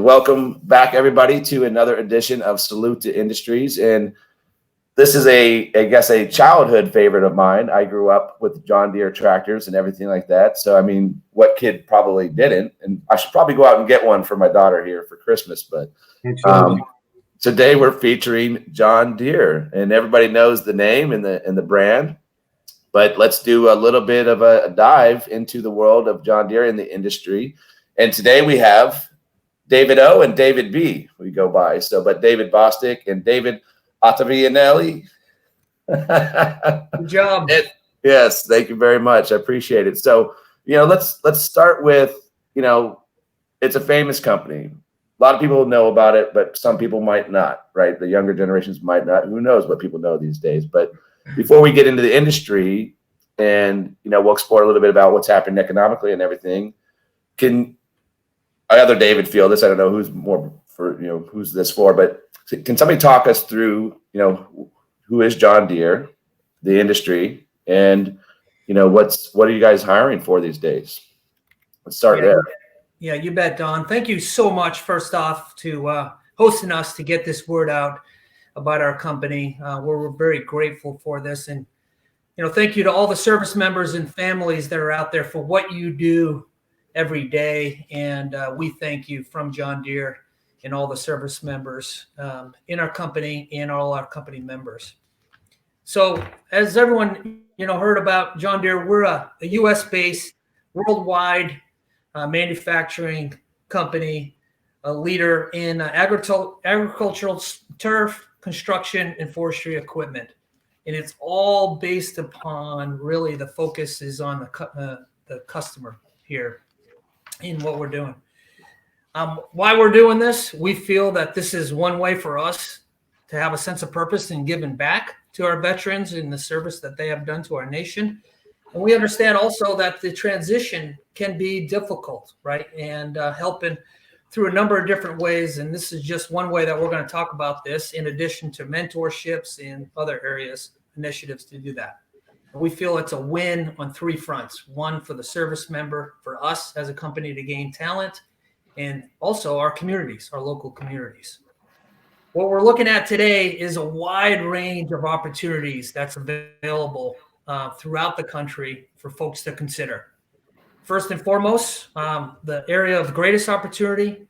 welcome back everybody to another edition of Salute to Industries. And this is I guess a childhood favorite of mine. I grew up with John Deere tractors and everything like that. So, I mean, what kid probably didn't? And I should probably go out and get one for my daughter here for Christmas. But today we're featuring John Deere, and everybody knows the name and the brand. But let's do a little bit of a dive into the world of John Deere in the industry. And today we have David O and David B. we go by. But David Bostic and David Ottavianelli. Good job. Yes, thank you very much. I appreciate it. So, let's start with, it's a famous company. A lot of people know about it, but some people might not, right? The younger generations might not. Who knows what people know these days? But before we get into the industry and, we'll explore a little bit about what's happening economically and everything, can either David feel this? I don't know who's more for, who's this for, but can somebody talk us through, who is John Deere, the industry, and, what are you guys hiring for these days? Let's start there. Yeah, you bet, Don. Thank you so much, first off, to hosting us to get this word out about our company. We're very grateful for this. And, thank you to all the service members and families that are out there for what you do every day. And we thank you from John Deere and all the service members in our company and all our company members. So as everyone, heard about John Deere, we're a U.S.-based, worldwide manufacturing company, a leader in agricultural turf, construction, and forestry equipment. And it's all based upon really the focus is on the customer here in what we're doing. Why we're doing this, we feel that this is one way for us to have a sense of purpose in giving back to our veterans and the service that they have done to our nation. And we understand also that the transition can be difficult, right? And helping through a number of different ways. And this is just one way that we're going to talk about this, in addition to mentorships and other areas, initiatives to do that. And we feel it's a win on three fronts. One, for the service member, for us as a company to gain talent, and also our communities, our local communities. What we're looking at today is a wide range of opportunities that's available throughout the country for folks to consider. First and foremost, the area of greatest opportunity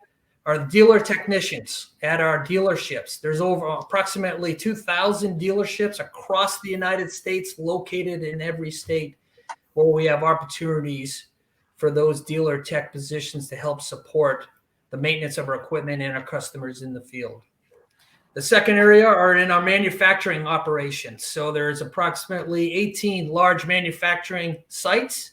are the dealer technicians at our dealerships. There's over approximately 2,000 dealerships across the United States, located in every state, where we have opportunities for those dealer tech positions to help support the maintenance of our equipment and our customers in the field. The second area are in our manufacturing operations. So there's approximately 18 large manufacturing sites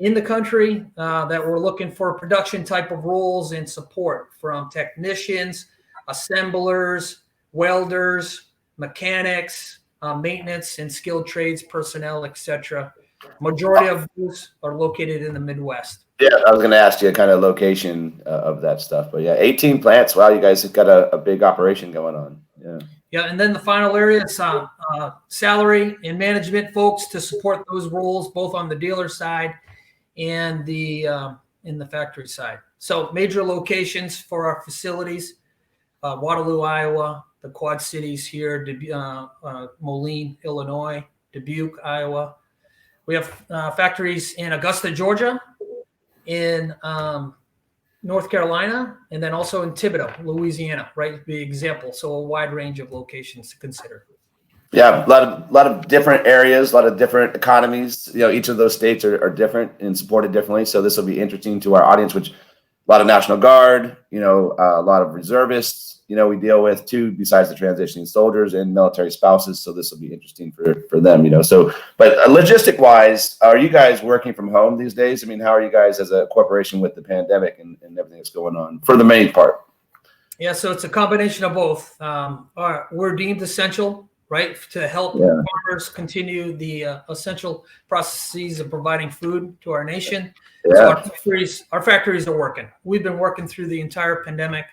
in the country that we're looking for production type of roles and support from technicians, assemblers, welders, mechanics, maintenance and skilled trades personnel, etc. Majority of those are located in the Midwest. Yeah, I was going to ask you kind of location of that stuff, but yeah, 18 plants. Wow, you guys have got a big operation going on. Yeah, and then the final area is salary and management folks to support those roles, both on the dealer side and in the factory side. So major locations for our facilities: Waterloo, Iowa; the Quad Cities here, Moline, Illinois; Dubuque, Iowa. We have factories in Augusta, Georgia, in North Carolina, and then also in Thibodaux, Louisiana, right? To be example. So a wide range of locations to consider. Yeah, a lot of different areas, a lot of different economies. Each of those states are different and supported differently. So this will be interesting to our audience, which a lot of National Guard, a lot of reservists, we deal with too, besides the transitioning soldiers and military spouses. So this will be interesting for them, So, but logistic wise, are you guys working from home these days? I mean, how are you guys as a corporation with the pandemic and everything that's going on for the main part? Yeah, so it's a combination of both. We're deemed essential, right, to help farmers continue the essential processes of providing food to our nation. Yeah. So our factories are working. We've been working through the entire pandemic,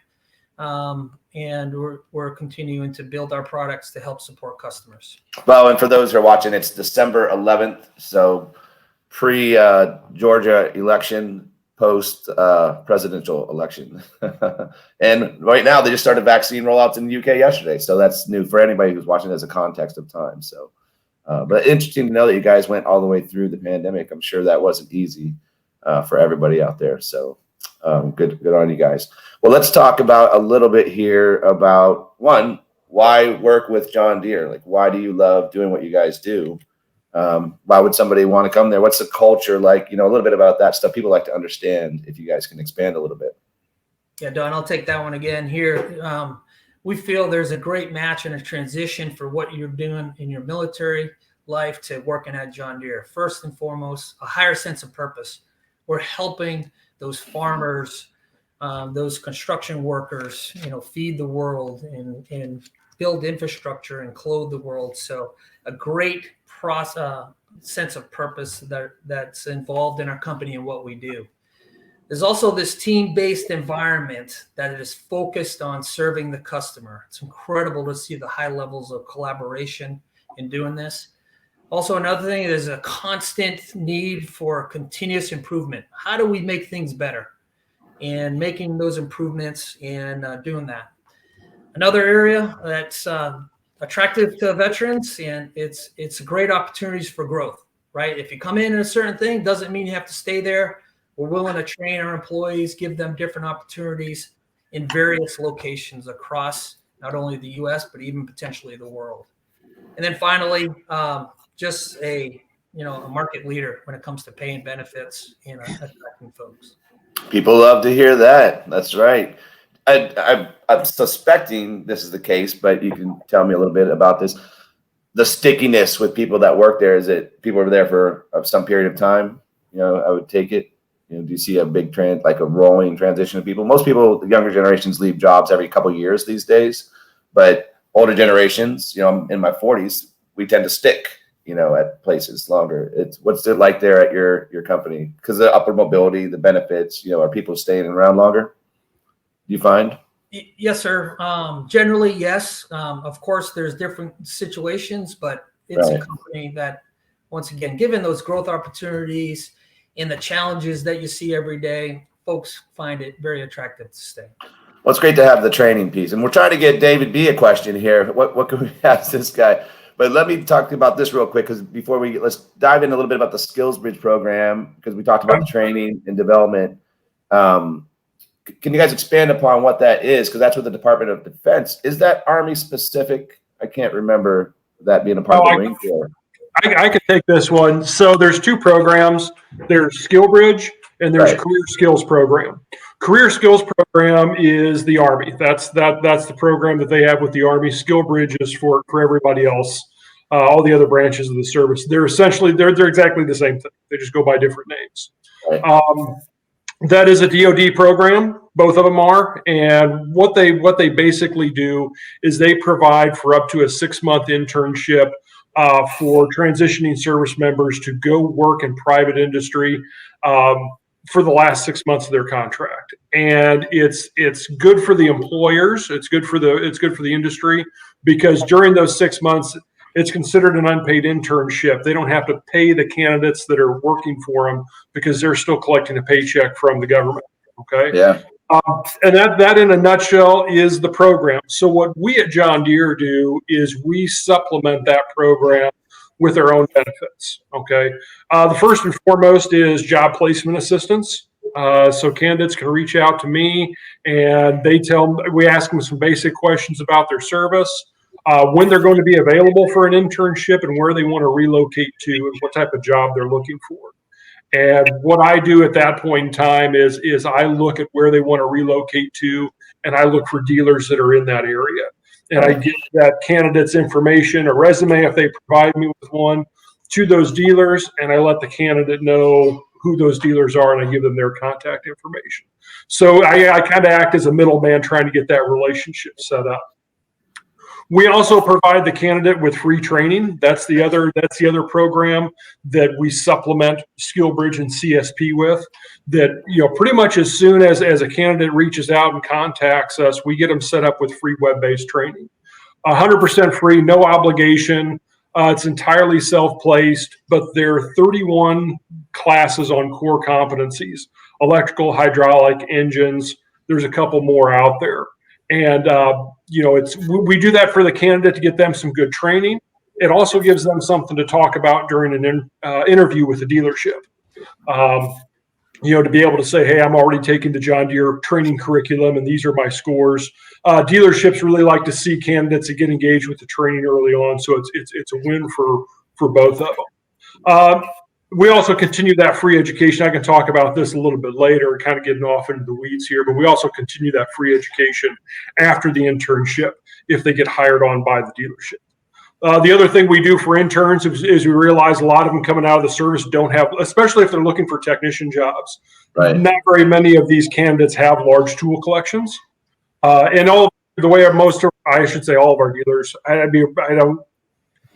and we're continuing to build our products to help support customers. Well, and for those who are watching, it's December 11th, so pre-Georgia election, post presidential election. And right now they just started vaccine rollouts in the UK yesterday. So that's new for anybody who's watching as a context of time. So, but interesting to know that you guys went all the way through the pandemic. I'm sure that wasn't easy for everybody out there. So good on you guys. Well, let's talk about a little bit here about one, why work with John Deere? Like, why do you love doing what you guys do? Why would somebody want to come there? What's the culture like? You know, a little bit about that stuff. People like to understand, if you guys can expand a little bit. Yeah, Don, I'll take that one again here. We feel there's a great match and a transition for what you're doing in your military life to working at John Deere. First and foremost, a higher sense of purpose. We're helping those farmers, those construction workers, feed the world and build infrastructure and clothe the world. So a great sense of purpose that's involved in our company and what we do. There's also this team-based environment that is focused on serving the customer. It's incredible to see the high levels of collaboration in doing this. Also, another thing is a constant need for continuous improvement. How do we make things better? And making those improvements and doing that. Another area that's attractive to veterans, and it's great opportunities for growth, right? If you come in a certain thing, doesn't mean you have to stay there. We're willing to train our employees, give them different opportunities in various locations across not only the U.S., but even potentially the world. And then finally, just a market leader when it comes to paying benefits and attracting folks. People love to hear that. That's right. I'm suspecting this is the case, but you can tell me a little bit about this. The stickiness with people that work there, is it people are there for some period of time? I would take it. Do you see a big trend, like a rolling transition of people? Most people, the younger generations, leave jobs every couple of years these days, but older generations, I'm in my 40s, we tend to stick, at places longer. What's it like there at your company? Because the upward mobility, the benefits, are people staying around longer? Do you find? Yes, sir. Generally, yes. Of course, there's different situations, but it's a company that, once again, given those growth opportunities and the challenges that you see every day, folks find it very attractive to stay. Well, it's great to have the training piece. And we're trying to get David B a question here. What can we ask this guy? But let me talk about this real quick, because let's dive in a little bit about the Skills Bridge program, because we talked about the training and development. Can you guys expand upon what that is? Because that's with the Department of Defense. Is that Army specific? I can't remember that being a part of the Marine Corps. I can take this one. So there's two programs. There's Skill Bridge and there's Career Skills Program. Career Skills Program is the Army. That's the program that they have with the Army. Skill Bridge is for everybody else, all the other branches of the service. They're exactly the same thing. They just go by different names. Right. That is a DoD program. Both of them are. And what they basically do is they provide for up to a 6-month internship for transitioning service members to go work in private industry for the last 6 months of their contract. And it's good for the employers. It's good for the industry, because during those 6 months, it's considered an unpaid internship. They don't have to pay the candidates that are working for them, because they're still collecting a paycheck from the government. Okay. Yeah. And that in a nutshell is the program. So what we at John Deere do is we supplement that program with our own benefits. Okay. The first and foremost is job placement assistance. So candidates can reach out to me and we ask them some basic questions about their service, when they're going to be available for an internship, and where they want to relocate to, and what type of job they're looking for. And what I do at that point in time is I look at where they want to relocate to, and I look for dealers that are in that area. And I give that candidate's information, a resume if they provide me with one, to those dealers, and I let the candidate know who those dealers are, and I give them their contact information. So I kind of act as a middleman trying to get that relationship set up. We also provide the candidate with free training. That's the other program that we supplement Skill Bridge and CSP with. That, pretty much as soon as a candidate reaches out and contacts us, we get them set up with free web-based training. 100% free, no obligation. It's entirely self-placed, but there are 31 classes on core competencies: electrical, hydraulic, engines. There's a couple more out there. And, we do that for the candidate to get them some good training. It also gives them something to talk about during an interview with the dealership. To be able to say, hey, I'm already taking the John Deere training curriculum and these are my scores. Dealerships really like to see candidates that get engaged with the training early on. So it's a win for both of them. We also continue that free education. I can talk about this a little bit later, kind of getting off into the weeds here, but we also continue that free education after the internship if they get hired on by the dealership. The other thing we do for interns is we realize a lot of them coming out of the service don't have, especially if they're looking for technician jobs. Right. Not very many of these candidates have large tool collections. And all the way of most of, I should say all of our dealers,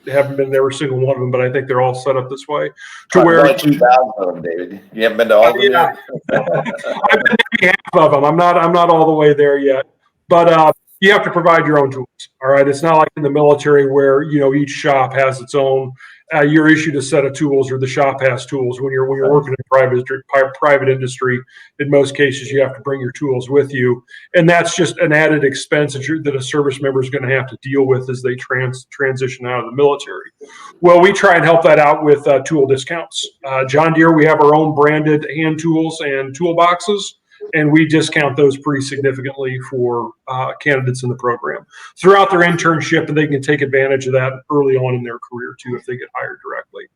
haven't been to every single one of them, but I think they're all set up this way to where 2,000 of them, David. You haven't been to all of them yet? I've been to maybe half of them. I'm not all the way there yet, but you have to provide your own tools. All right. It's not like in the military where, each shop has its own, you're issued a set of tools or the shop has tools. When you're working in private industry, in most cases, you have to bring your tools with you. And that's just an added expense that a service member is going to have to deal with as they transition out of the military. Well, we try and help that out with tool discounts. John Deere, we have our own branded hand tools and toolboxes, and we discount those pretty significantly for candidates in the program throughout their internship, and they can take advantage of that early on in their career too if they get hired directly.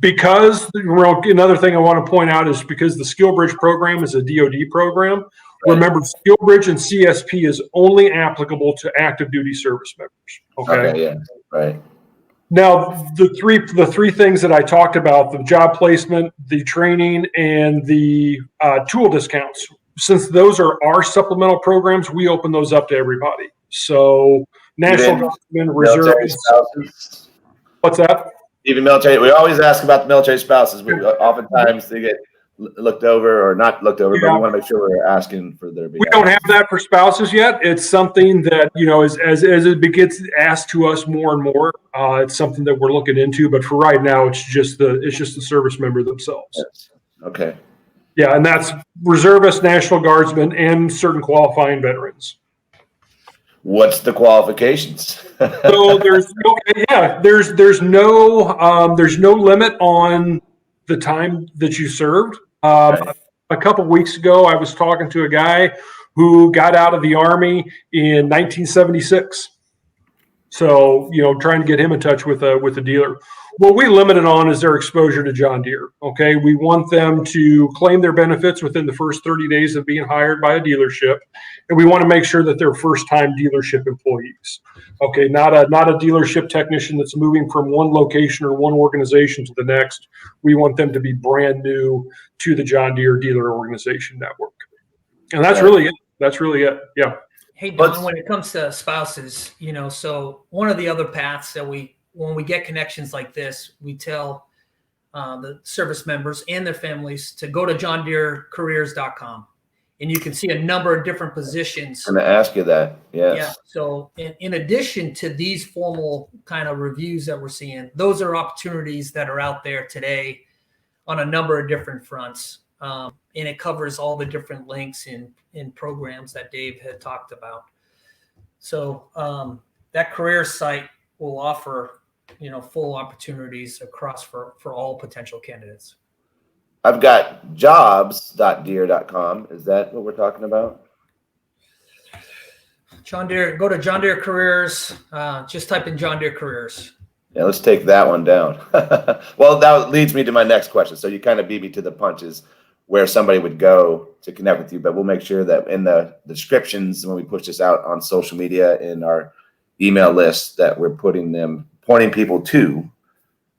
Because another thing I want to point out is because the SkillBridge program is a DoD program. Right. Remember, SkillBridge and CSP is only applicable to active duty service members. Okay, yeah, right. Now, the three things that I talked about, the job placement, the training, and the tool discounts, since those are our supplemental programs, we open those up to everybody. So National Guardsmen, reservists. What's that? Even military. We always ask about the military spouses. Oftentimes they get looked over or not looked over, but we want to make sure we're asking for their behalf. We don't have that for spouses yet. It's something that, as it gets asked to us more and more, it's something that we're looking into. But for right now, it's just the service member themselves. Yes. Okay. Yeah, and that's reservists, National Guardsmen, and certain qualifying veterans. What's the qualifications? So there's no limit on the time that you served. A couple of weeks ago, I was talking to a guy who got out of the Army in 1976. So, trying to get him in touch with a dealer. What we limit it on is their exposure to John Deere. Okay. We want them to claim their benefits within the first 30 days of being hired by a dealership. And we want to make sure that they're first-time dealership employees. Okay. Not a dealership technician that's moving from one location or one organization to the next. We want them to be brand new to the John Deere dealer organization network. And that's really it. That's really it. Yeah. Hey, Don, when it comes to spouses, so one of the other paths that when we get connections like this, we tell the service members and their families to go to johndeerecareers.com, and you can see a number of different positions. I'm going to ask you that. Yes. Yeah. So in addition to these formal kind of reviews that we're seeing, those are opportunities that are out there today on a number of different fronts. And it covers all the different links in programs that Dave had talked about. So that career site will offer, full opportunities across for all potential candidates. I've got jobs.deere.com. Is that what we're talking about? John Deere, go to John Deere Careers. Just type in John Deere Careers. Yeah, let's take that one down. Well, that leads me to my next question. So you kind of beat me to the punches where somebody would go to connect with you, but we'll make sure that in the descriptions when we push this out on social media in our email list that we're pointing people to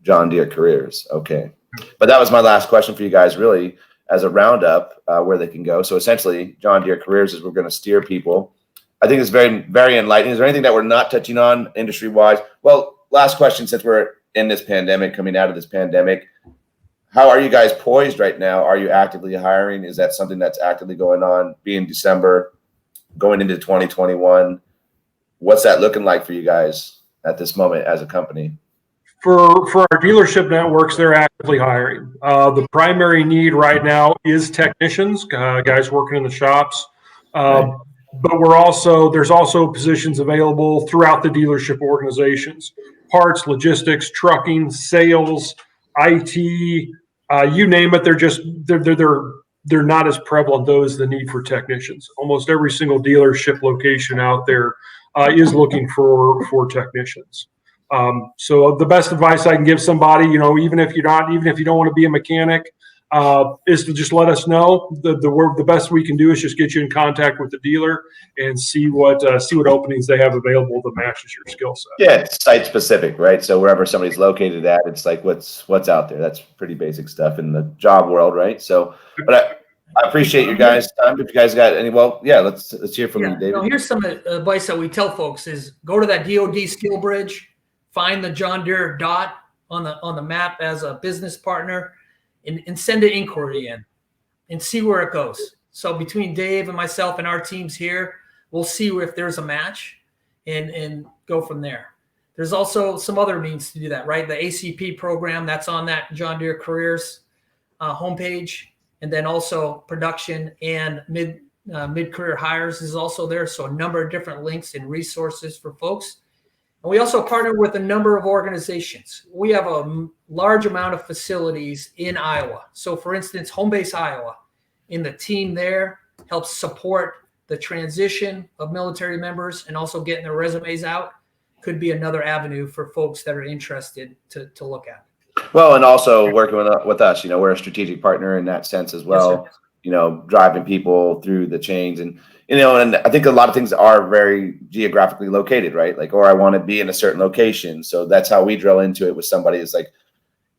John Deere Careers. Okay. But that was my last question for you guys, really, as a roundup, where they can go. So essentially, John Deere Careers is we're going to steer people. I think it's very, very enlightening. Is there anything that we're not touching on industry-wise? Well, last question, since we're in this pandemic, coming out of this pandemic, how are you guys poised right now? Are you actively hiring? Is that something that's actively going on, being December, going into 2021? What's that looking like for you guys? at this moment as a company? For our dealership networks, they're actively hiring. The primary need right now is technicians, guys working in the shops. Right. But there's also positions available throughout the dealership organizations: parts, logistics, trucking, sales, IT, you name it. They're not as prevalent, those the need for technicians. Almost every single dealership location out there is looking for technicians. So the best advice I can give somebody, even if you don't want to be a mechanic, is to just let us know. The best we can do is just get you in contact with the dealer and see what openings they have available that matches your skill set. Yeah, it's site specific, right? So wherever somebody's located at, it's like what's out there. That's pretty basic stuff in the job world, right? So, but I appreciate you guys' time. If you guys got any, let's hear from you, David. Here's some advice that we tell folks: is go to that DoD skill bridge. Find the John Deere dot on the map as a business partner, and send an inquiry in, and see where it goes. So between Dave and myself and our teams here, we'll see if there's a match, and go from there. There's also some other means to do that, right? The ACP program that's on that John Deere Careers homepage, and then also production and mid-career hires is also there. So a number of different links and resources for folks. And we also partner with a number of organizations. We have a large amount of facilities in Iowa. So for instance, Home Base Iowa, in the team there helps support the transition of military members and also getting their resumes out. Could be another avenue for folks that are interested to look at. Well, and also working with us, we're a strategic partner in that sense as well. Yes, driving people through the chains, and I think a lot of things are very geographically located, right? Like, or I want to be in a certain location. So that's how we drill into it with somebody. It's like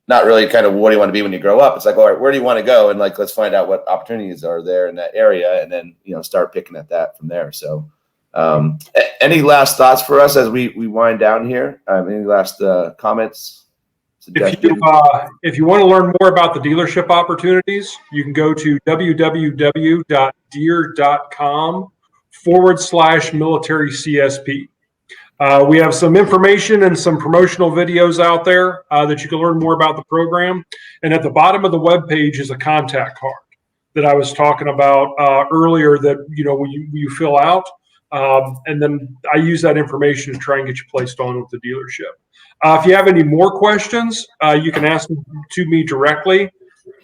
not really kind of what do you want to be when you grow up? It's like, all right, where do you want to go? And like, let's find out what opportunities are there in that area, and then start picking at that from there. So any last thoughts for us as we wind down here? Any last comments? If you want to learn more about the dealership opportunities, you can go to www.deere.com/military CSP. We have some information and some promotional videos out there that you can learn more about the program. And at the bottom of the webpage is a contact card that I was talking about earlier that you fill out. And then I use that information to try and get you placed on with the dealership. If you have any more questions, you can ask them to me directly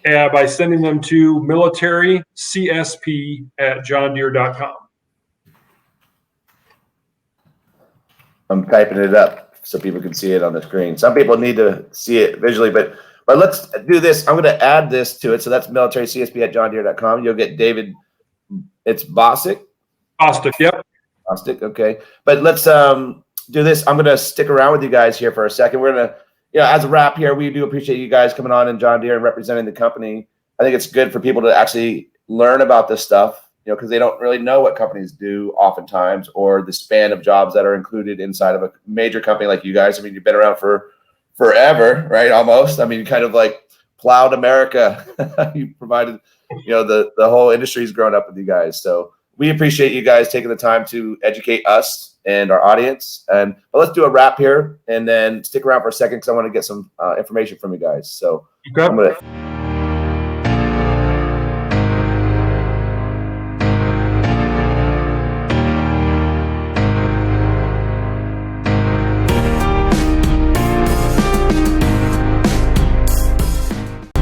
by sending them to militarycsp@johndeere.com. I'm typing it up so people can see it on the screen. Some people need to see it visually, but let's do this. I'm going to add this to it. So that's militarycsp@johndeere.com. You'll get David. It's Bostic. Bostic, yep. Bostic, okay. But let's do this. I'm going to stick around with you guys here for a second. We're going to, as a wrap here, we do appreciate you guys coming on and John Deere and representing the company. I think it's good for people to actually learn about this stuff, because they don't really know what companies do oftentimes, or the span of jobs that are included inside of a major company like you guys. I mean, you've been around for forever, right? Almost. I mean, kind of like plowed America. You provided, the whole industry's grown up with you guys. So we appreciate you guys taking the time to educate us and our audience. But let's do a wrap here and then stick around for a second because I want to get some information from you guys. So okay. I'm going to